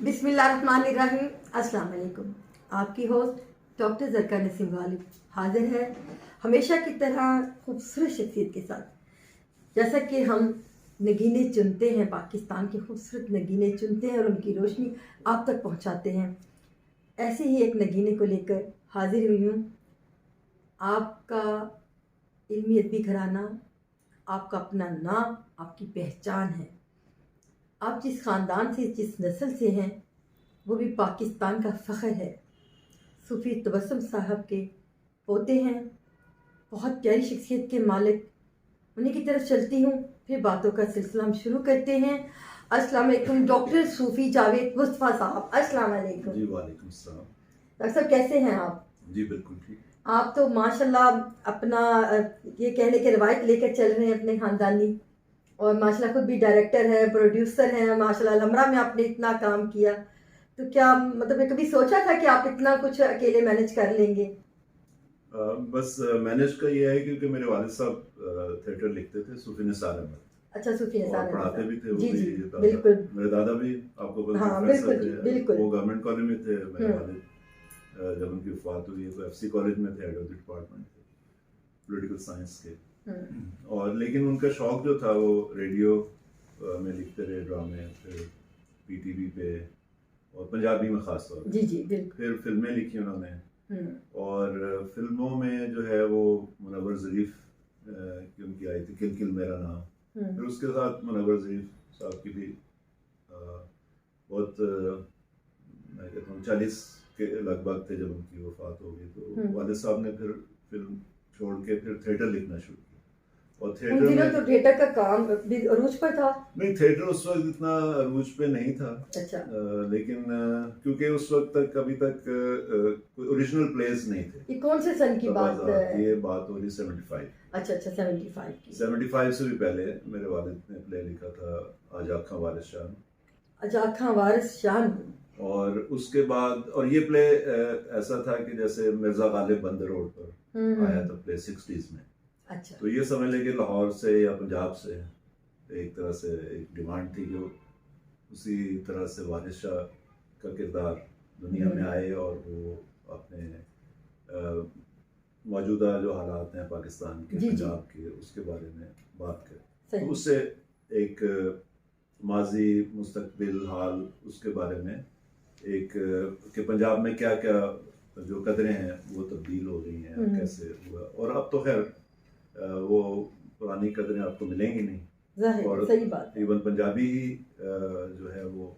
बिस्मिल्लाहिर्रहमानिर्रहीम। अस्सलाम वालेकुम। आपकी होस्ट डॉक्टर ज़रका नसीम गालिब हाजिर है हमेशा की तरह खूबसूरत शख्सियत के साथ। जैसा कि हम नगीने चुनते हैं, पाकिस्तान के खूबसूरत नगीने चुनते हैं और उनकी रोशनी आप तक पहुंचाते हैं, ऐसे ही एक नगीने को लेकर हाजिर हुई हूँ। आपका इल्मी अदबी घराना, आपका अपना नाम, आपकी पहचान है। आप जिस ख़ानदान से, जिस नस्ल से हैं, वो भी पाकिस्तान का फ़ख्र है। सूफ़ी तबस्सुम साहब के पोते हैं, बहुत प्यारी शख्सियत के मालिक। उन्हीं की तरफ चलती हूँ, फिर बातों का सिलसिला हम शुरू करते हैं। अस्सलाम वालेकुम डॉक्टर सूफ़ी जावेद मुस्तफ़ा साहब, अस्सलाम वालेकुम। जी वालेकुम अस्सलाम। डॉक्टर साहब कैसे हैं आप? जी बिल्कुल ठीक। आप तो माशाल्लाह अपना ये कहने के रवायत लेकर चल रहे हैं अपने ख़ानदानी, और माशाल्लाह खुद भी डायरेक्टर हैं, प्रोड्यूसर हैं। माशाल्लाह अलहमरा में आपने इतना काम किया, तो क्या मतलब कभी सोचा था कि आप इतना कुछ अकेले मैनेज कर लेंगे? बस मैनेज का ये है क्योंकि मेरे वालिद साहब थिएटर लिखते थे, सूफी निसार अहमद, अच्छा, सूफी और निसार पढ़ाते भी थे। वो जी भी जी दादा, बिल्कुल। मेरे दादा भी आपको पता हाँ प्रोफेसर बिल्कुल जी, थे। बिल्कुल। वो गवर्नमेंट कॉलेज में थे। मेरे वालिद जब उनकी वफात हुई है तो एफसी कॉलेज में थे, हेड ऑफ द डिपार्टमेंट थे पॉलिटिकल साइंस के। और लेकिन उनका शौक जो था वो रेडियो में लिखते रहे ड्रामे, फिर पीटीवी पे और पंजाबी में खास तौर पर। जी जी बिल्कुल। फिर फिल्में लिखी उन्होंने, और फिल्मों में जो है वो मुनव्वर ज़रीफ की उनकी आई थी किल किल मेरा नाम। फिर उसके साथ मुनव्वर ज़रीफ साहब की भी बहुत मैं कहता हूँ 40 के लगभग थे जब उनकी वफात हो गई। तो वालिद साहब ने फिर फिल्म छोड़ के फिर थिएटर लिखना शुरू किया। और उन दिनों तो थिएटर का काम भी अरूज पर था। नहीं, थिएटर उस वक्त इतना अरूज पे नहीं था। अच्छा। लेकिन क्योंकि उस वक्त तक अभी तक कोई ओरिजिनल प्लेस नहीं थे। ये कौन से सन की बात है? ये बात हो रही 75। अच्छा अच्छा, 75 की। 75 से भी पहले मेरे वालिद ने प्ले लिखा था आज आँखा वारिस शान। आज आँखा वारिस शान। और उसके बाद, और ये प्ले ऐसा था कि जैसे मिर्जा गालिब बंद रोड पर आया था प्ले 60s में। अच्छा। तो ये समझ लें कि लाहौर से या पंजाब से एक तरह से एक डिमांड थी कि उसी तरह से वारिस शाह का किरदार दुनिया में आए और वो अपने मौजूदा जो हालात हैं पाकिस्तान के, पंजाब के, उसके बारे में बात करें। तो उससे एक माजी, मुस्तकबिल, हाल, उसके बारे में एक कि पंजाब में क्या क्या जो कदरें हैं वो तब्दील हो गई हैं, कैसे हुआ। और अब तो खैर वो पुरानी कदरें आपको मिलेंगी नहीं, और सही बात। इवन पंजाबी ही जो है वो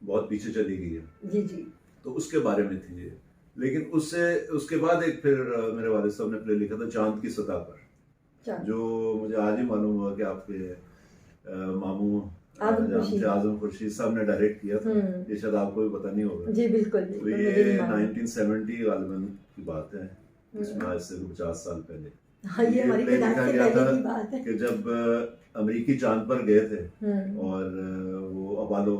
बहुत पीछे चली गई है। जी जी। तो उसके बारे में थी ये। लेकिन उसके बाद एक फिर मेरे वालिद साहब ने प्ले लिखा था चांद की सतह पर, जो मुझे आज ही मालूम हुआ कि आपके मामू आजम खुर्शीद साहब ने डायरेक्ट किया था। ये शायद आपको भी पता नहीं होगा। जी बिल्कुल। तो ये 1970 गालिबन की बात है, इसमें आज से 50 साल पहले। हाँ, ये हमारी लिखा गया था की बात है कि जब अमेरिकी चांद पर गए थे, और वो अपोलो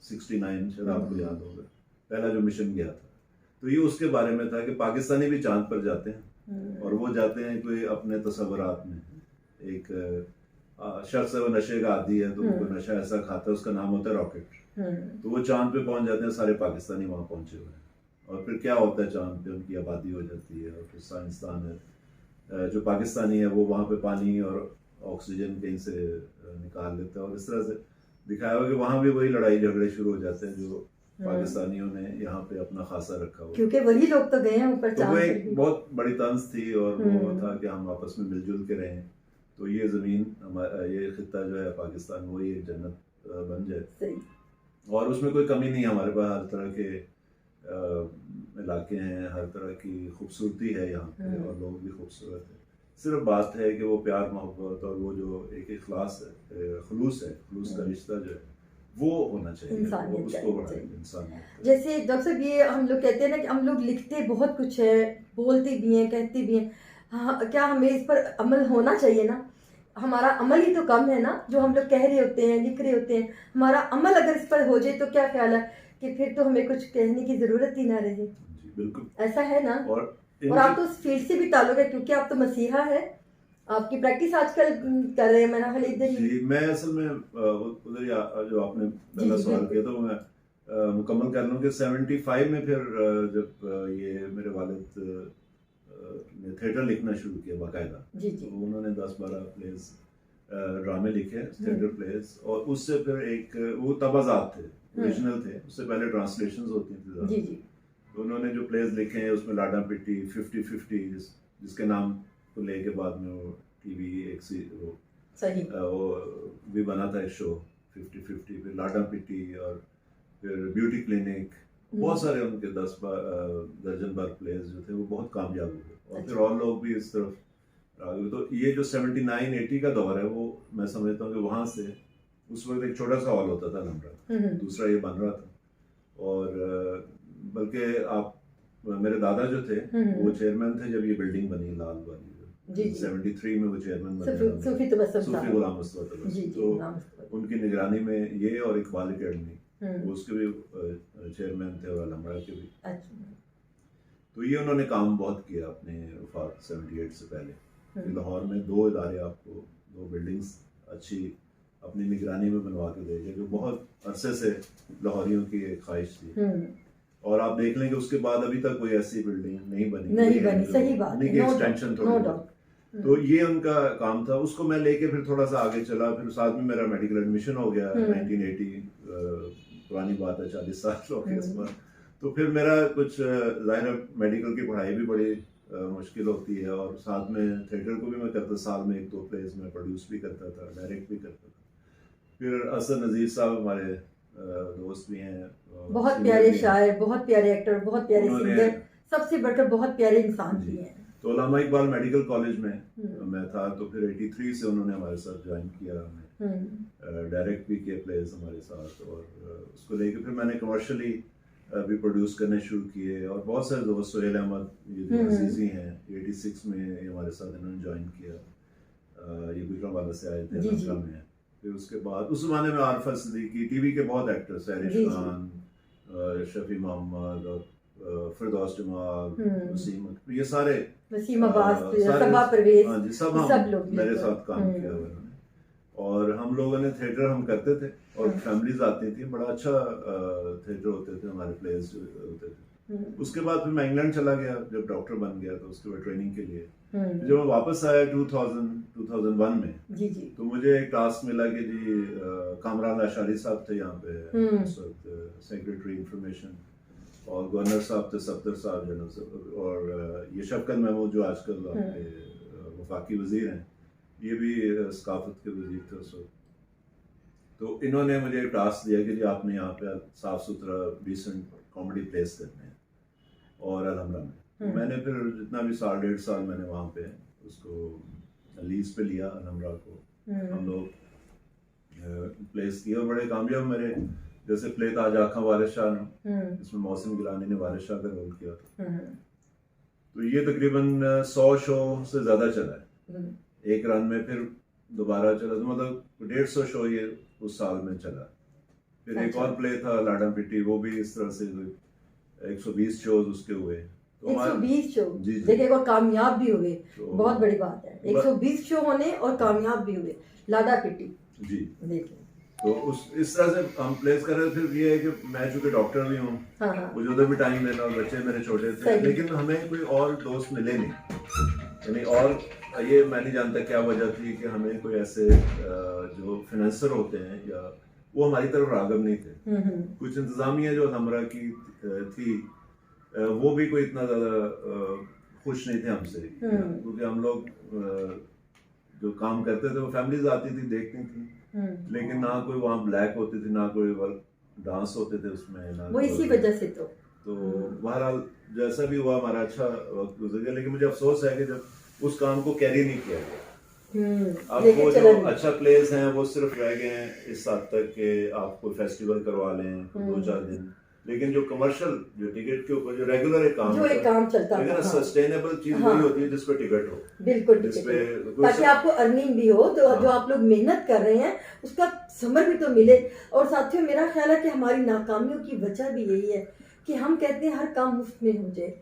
69 शायद आपको याद होगा, पहला जो मिशन गया था, तो ये उसके बारे में था कि पाकिस्तानी भी चांद पर जाते हैं, और वो जाते हैं कोई अपने तसव्वुरात में। एक शख्स है, वो नशे का आदी है, तो वो नशा ऐसा खाता है, उसका नाम होता है रॉकेट। तो वो चांद पे पहुंच जाते हैं, सारे पाकिस्तानी वहां पहुंचे हुए हैं। और फिर क्या होता है, चांद पे उनकी आबादी हो जाती है, और फिर साइंसदान है जो पाकिस्तानी है वो वहाँ पे पानी और ऑक्सीजन कहीं से निकाल लेता है। और इस तरह से दिखाया हुआ कि वहाँ भी वही लड़ाई झगड़े शुरू हो जाते हैं जो पाकिस्तानियों ने यहाँ पे अपना खासा रखा हुआ, क्योंकि वही लोग तो गए हैं ऊपर। तो वो एक बहुत बड़ी तंज थी, और वो था कि हम आपस में मिलजुल के रहें, तो ये ज़मीन, ये खित्ता जो है पाकिस्तान, वही एक जन्नत बन जाए। और उसमें कोई कमी नहीं है, हमारे पास हर तरह के इलाके हैं, हर तरह की खूबसूरती है यहाँ पे, और लोग भी खूबसूरत है। सिर्फ बात है कि वो प्यार मोहब्बत और वो जो एक इखलास है, खुलूस का रिश्ता जो है वो होना चाहिए, वो उसको इंसानियत। जैसे डॉक्टर साहब, ये हम लोग कहते हैं ना कि हम लोग लिखते बहुत कुछ है, बोलते भी हैं, कहते भी हैं, हाँ, क्या हमें इस पर अमल होना चाहिए ना? हमारा अमल ही तो कम है ना, जो हम लोग कह रहे होते हैं, लिख रहे होते हैं। हमारा अमल अगर इस पर हो जाए तो क्या ख्याल है कि फिर तो हमें कुछ कहने की जरूरत ही ना रहे। जी बिल्कुल, ऐसा है ना। और आप तो उस फील्ड से भी ताल्लुक है, क्योंकि आप तो मसीहा है, आपकी प्रैक्टिस आजकल कर रहे हैं। मैंने खाली इधर ही मैं असल में उधर जो आपने पहला सवाल किया था, मैं मुकम्मल कर लूँ कि 75 में फिर जब ये मेरे वालिद ने थिएटर लिखना शुरू किया बाकायदा, जी जी। तो उन्होंने 10-12 प्लेस ड्रामे लिखे, थिएटर प्लेस, और उससे फिर एक वो तबाजात थे, ओरिजिनल थे, उससे पहले ट्रांसलेशंस होती थी ज़्यादा। जी जी। तो उन्होंने जो प्लेस लिखे हैं उसमें लाडा पिट्टी, 50-50 जिसके नाम को लेके बाद में वो टीवी वो सही। वो भी बना था एक शो 50-50, फिर लाडा पिट्टी और फिर ब्यूटी क्लिनिक, बहुत सारे उनके 10 दर्जन भर प्लेस जो थे वो बहुत कामयाब हुए, और फिर और लोग भी इस तरफ आ गए। तो ये जो 79-80 का दौर है वो मैं समझता हूँ कि वहाँ से, उस वक्त एक छोटा सा हॉल होता था नमरा, दूसरा ये बन रहा था, और बल्कि आप मेरे दादा जो थे वो चेयरमैन थे जब ये बिल्डिंग बनी लाल वाली, जी, 73 में वो चेयरमैन बने, सूफी सूफी गुलाम मुस्तफा तबस्सुम। तो उनकी निगरानी में ये और इकबाल अकेडमी, वो उसके भी चेयरमैन थे और अलमरा के भी। तो ये उन्होंने काम बहुत किया अपने वफात 78 से पहले। लाहौर में 2 इदारे आपको, 2 बिल्डिंग्स अच्छी अपनी निगरानी में बनवा के देंगे, जो बहुत अरसे से लाहौरियों की एक ख्वाहिश थी, और आप देख लें कि उसके बाद अभी तक कोई ऐसी बिल्डिंग नहीं बनी। सही बात है, एक्सटेंशन थोड़ी। तो ये उनका काम था, उसको मैं लेके फिर थोड़ा सा आगे चला, फिर साथ में मेरा मेडिकल एडमिशन हो गया 1980, पुरानी बात है 40 साल हो गए इसमें। तो फिर मेरा कुछ ज़ाहिर मेडिकल की पढ़ाई भी बड़ी मुश्किल होती है, और साथ में थिएटर को भी मैं करता, साल में 1-2 प्लेस में प्रोड्यूस भी करता था, डायरेक्ट भी करता था। फिर असद नज़ीर साहब हमारे दोस्त भी हैं, बहुत प्यारे शायर, बहुत प्यारे एक्टर, बहुत प्यारे सिंगर, सबसे बढ़कर बहुत प्यारे इंसान भी हैं। तो अल्लामा इकबाल मेडिकल कॉलेज में मैं था, तो फिर 83 से उन्होंने हमारे साथ ज्वाइन किया, हमें डायरेक्ट भी किए प्लेस हमारे साथ, और उसको लेके फिर मैंने कमर्शियली भी प्रोड्यूस करने शुरू किए, और बहुत सारे दोस्त, सोहेल अहमद ये जो अजीज़ी हैं, 86 में ये हमारे साथ इन्होंने ज्वाइन किया, ये गुजरांवाला से आए थे, नमरा में। फिर उसके बाद उस ज़माने में आरफा सिद्दीकी, टीवी के बहुत एक्टर्स, सैरिश खान, शफी मोहम्मद और फिरदौस जमाल, वसीम, ये सारे सबा परवेज, हाँ जी, सब लोग मेरे साथ काम किया उन्होंने, और हम लोगों ने थिएटर हम करते थे, और फैमिलीज आती थी, बड़ा अच्छा थिएटर होते थे हमारे, प्लेस होते थे। उसके बाद फिर मैं इंग्लैंड चला गया, जब डॉक्टर बन गया, तो उसके बाद ट्रेनिंग के लिए जब मैं वापस आया 2001 में, तो मुझे एक टास्क मिला कि जी कामरान लाशारी साहब थे यहाँ पे उस वक्त सेक्रेटरी इंफॉर्मेशन, और गवर्नर साहब थे सफ्दर साहब जनरल, और ये शफकत महमूद जो आजकल आपके वफाकी वजीर हैं, ये भी सकाफत के वजीर थे उस वक्त। तो इन्होंने मुझे एक टास्क दिया कि जी आपने यहाँ पे साफ सुथरा डिसेंट कॉमेडी प्लेस करने हैं, और अलमरा में मैंने फिर जितना भी 1.5 साल मैंने वहाँ पे उसको लीज पे लिया, अलमरा को हम लोग प्लेस किया, और बड़े कामयाब मेरे, जैसे प्ले था आज आँखा वारिस शाह ने, इसमें मौसम गिलानी ने वारिस शाह का रोल किया था, तो ये तकरीबन 100 शो से ज़्यादा चला है एक रन में, फिर दोबारा चला, तो मतलब 150 शो ये उस साल में चला। फिर एक और प्ले था लाडा पिट्टी, वो भी इस तरह से 120 शोज उसके हुए, 120 शो, देखिए वो कामयाब भी हुए, बहुत बड़ी बात है, 120 शो होने और कामयाब भी हुए, लाडा पिट्टी जी। देखिए तो इस तरह से हम प्लेस कर रहे थे। फिर ये है कि मैं चूंकि डॉक्टर भी हूँ, मुझे उधर भी टाइम देना, और बच्चे मेरे छोटे थे, लेकिन हमें कोई और दोस्त मिले नहीं, यानी, और ये मैं नहीं जानता क्या वजह थी कि हमें कोई ऐसे जो फाइनेंसर होते हैं या वो हमारी तरफ राग़िब नहीं थे। कुछ इंतजामिया जो हमरा की थी वो भी कोई इतना ज़्यादा खुश नहीं थे हमसे, क्योंकि हम लोग जो काम करते थे वो फैमिलीज आती थी, देखती थी, लेकिन ना कोई वहाँ ब्लैक होती थी, ना कोई डांस होते थे उसमें, ना वो इसी वजह से। तो बहरहाल जैसा भी हुआ हमारा अच्छा वक्त गुजर गया, लेकिन मुझे अफसोस है कि जब उस काम को कैरी नहीं किया गया। अब वो जो अच्छा प्लेस हैं वो सिर्फ रह गए हैं इस हद तक कि आप कोई फेस्टिवल करवा लें 2-4 दिन, लेकिन जो कमर्शियल, जो टिकट के ऊपर जो रेगुलर एक काम चलता है, लेकिन सस्टेनेबल चीज वही होती है जिस पे टिकट हो, बिल्कुल, ताकि आपको अर्निंग भी हो, तो जो आप लोग मेहनत कर रहे हैं उसका समर भी तो मिले। और साथियों, मेरा ख्याल है कि हमारी नाकामियों की वजह भी यही है कि हम कहते हैं हर काम मुफ्त में हो जाए,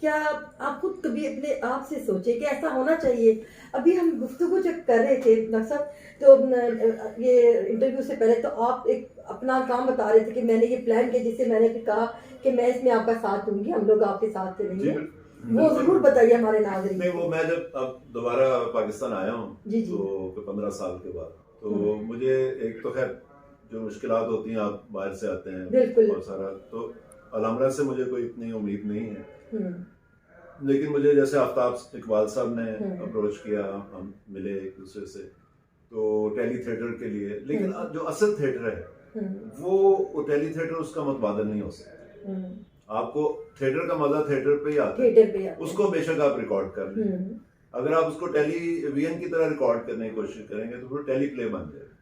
क्या आप खुद कभी अपने आप से सोचे कि ऐसा होना चाहिए? अभी हम गुफ्तगू जब कर रहे थे डॉक्टर साहब, तो ये इंटरव्यू से पहले तो आप एक अपना काम बता रहे थे कि मैंने ये प्लान किया, जिससे मैंने फिर कहा कि मैं इसमें आपका साथ दूंगी, हम लोग आपके साथ जी रहेंगे। वो बिल्कुल। जरूर बताइए हमारे नाज़रीन नहीं, को। वो मैं जब अब दोबारा पाकिस्तान आया हूँ जी जी। तो 15 साल के बाद, तो मुझे एक तो खैर जो मुश्किलात होती हैं, आप बाहर से आते हैं बिल्कुल। और सारा, तो अलहमरा से मुझे कोई इतनी उम्मीद नहीं है, हम्म। लेकिन मुझे जैसे आफ्ताब इकबाल साहब ने अप्रोच किया, हम मिले एक दूसरे से, तो टेली थिएटर के लिए, लेकिन जो असल थिएटर है वो टेली थिएटर उसका मुतबादल नहीं हो सकता। आपको थिएटर का मजा थिएटर पे ही आता है, थिएटर पे उसको बेशक आप रिकॉर्ड कर लें, अगर आप उसको टेलीविजन की तरह रिकॉर्ड करने की कोशिश करेंगे तो फिर टेली प्ले बन जाएगा।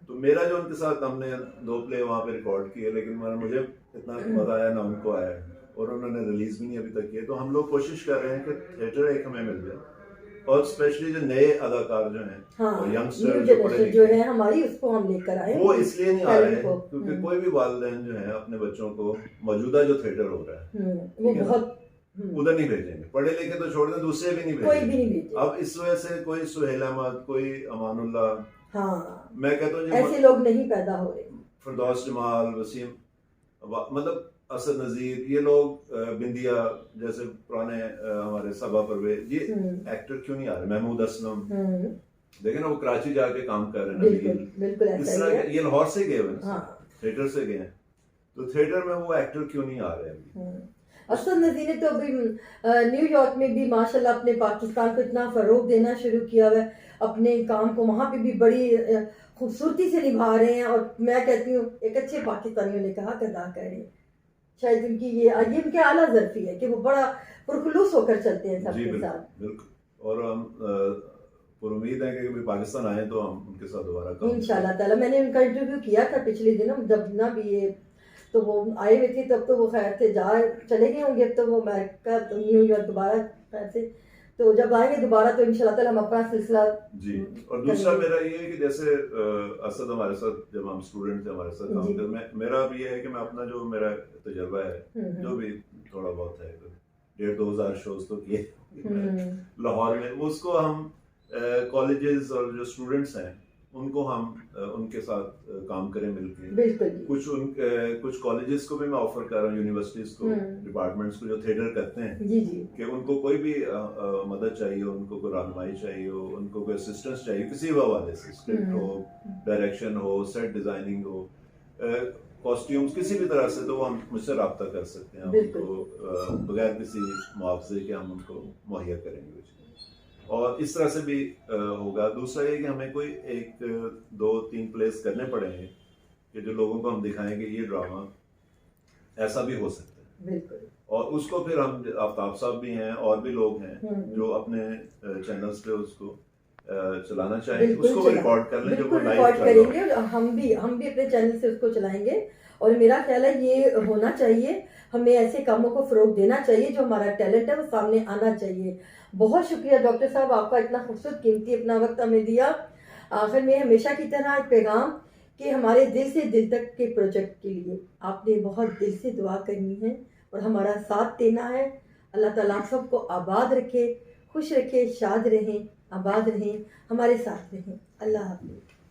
तो मेरा जो उनके साथ, हमने 2 प्ले वहाँ पे रिकॉर्ड किए, लेकिन मुझे इतना मजा आया ना उनको आया, और उन्होंने रिलीज भी नहीं अभी तक किए। तो हम लोग कोशिश कर रहे हैं कि थिएटर एक हमें मिल जाए, और स्पेशली जो नए अदाकार जो हैं, हाँ, और यंगस्टर जो है हमारी, उसको हम लेकर आए। वो इसलिए नहीं आ रहे हैं क्योंकि कोई भी वालिदैन जो है अपने बच्चों को मौजूदा जो थिएटर हो रहा है वो बहुत उधर नहीं भेजेंगे, पढ़े लिखे तो छोड़ दें, दूसरे भी नहीं कोई भी भेजेंगे। नहीं भेजेंगे। अब इस वजह से कोई सुहेल अहमद, कोई अमानुल्लाह, हाँ, मैं कहता हूँ ऐसे लोग नहीं पैदा हो रहे, फिरदौस जमाल, वसीम, मतलब असद नजीर, ये लोग, बिंदिया जैसे पुराने हमारे सबा परवेज, ये एक्टर क्यों नहीं आ रहे? महमूद असलम, देखे ना वो कराची जाके काम कर रहे हैं, बिल्कुल इस तरह ये लाहौर से गए हुए, थिएटर से गए हैं, तो थिएटर में वो एक्टर क्यों नहीं आ रहे अभी? असद नज़ीर ने तो अभी न्यूयॉर्क में भी माशाल्लाह अपने पाकिस्तान को इतना फरोग देना शुरू किया हुआ है, अपने काम को वहाँ पे भी बड़ी खूबसूरती से निभा रहे हैं, और मैं कहती हूँ एक अच्छे पाकिस्तानियों ने कहा अदा कर रहे हैं। शायद इनकी ये इनके आला ज़र्फी है कि वो बड़ा पुरखुलूस होकर चलते हैं सबके साथ। बिल्कुल, और हम उम्मीद है कि कभी पाकिस्तान आए तो हम उनके साथ दोबारा काम इंशाल्लाह ताला। मैंने उनका इंटरव्यू किया था पिछले दिनों, जब ना भी ये तो वो आए हुए थे, तब तो वो खैर थे, जा चले गए होंगे अब तो वो अमेरिका, तो न्यूयॉर्क दोबारा खैर से, तो जब आएंगे दोबारा तो इंशाल्लाह ताला हम अपना सिलसिला जी। और दूसरा मेरा ये है कि जैसे असद हमारे साथ, जब हम स्टूडेंट थे हमारे साथ काम कर, मेरा भी ये है कि मैं अपना जो मेरा तजर्बा है, जो भी थोड़ा बहुत है, 1,500-2 हज़ार शोज तो किए लाहौर में, उसको हम कॉलेजेस और जो स्टूडेंट्स हैं उनको हम उनके साथ काम करें मिलकर। कुछ कॉलेजेस को भी मैं ऑफर कर रहा हूँ, यूनिवर्सिटीज को, डिपार्टमेंट्स को जो थिएटर करते हैं, कि उनको कोई भी मदद चाहिए, उनको कोई रहनुमाई चाहिए हो, उनको कोई असिस्टेंस चाहिए, किसी भी हवाले से, स्क्रिप्ट हो, डायरेक्शन हो, सेट डिजाइनिंग हो, कॉस्ट्यूम्स, किसी भी तरह से, तो वो हम मुझसे रब्ता कर सकते हैं, उनको बगैर किसी मुआवजे के हम उनको मुहैया करेंगे। और इस तरह से भी होगा। दूसरा ये कि हमें कोई 1, 2, 3 प्लेस करने पड़ेंगे कि जो लोगों को हम दिखाएंगे ये ड्रामा ऐसा भी हो सकता है। बिल्कुल। और उसको फिर हम, आफ्ताब साहब भी हैं और भी लोग हैं जो अपने चैनल्स पे उसको चलाना चाहेंगे, उसको भी रिकॉर्ड कर लें, जब वो लाइव करेंगे, हम भी अपने चैनल से उसको चलाएंगे। और मेरा ख्याल है ये होना चाहिए, हमें ऐसे कामों को फरोग देना चाहिए, जो हमारा टैलेंट है वो सामने आना चाहिए। बहुत शुक्रिया डॉक्टर साहब, आपका इतना खूबसूरत कीमती अपना वक्त हमें दिया। आखिर में हमेशा की तरह एक पैगाम कि हमारे दिल से दिल तक के प्रोजेक्ट के लिए आपने बहुत दिल से दुआ करनी है और हमारा साथ देना है। अल्लाह ताला आप सबको आबाद रखे, खुश रखे, शाद रहें, आबाद रहें, हमारे साथ रहें। अल्लाह हाफ़िज़।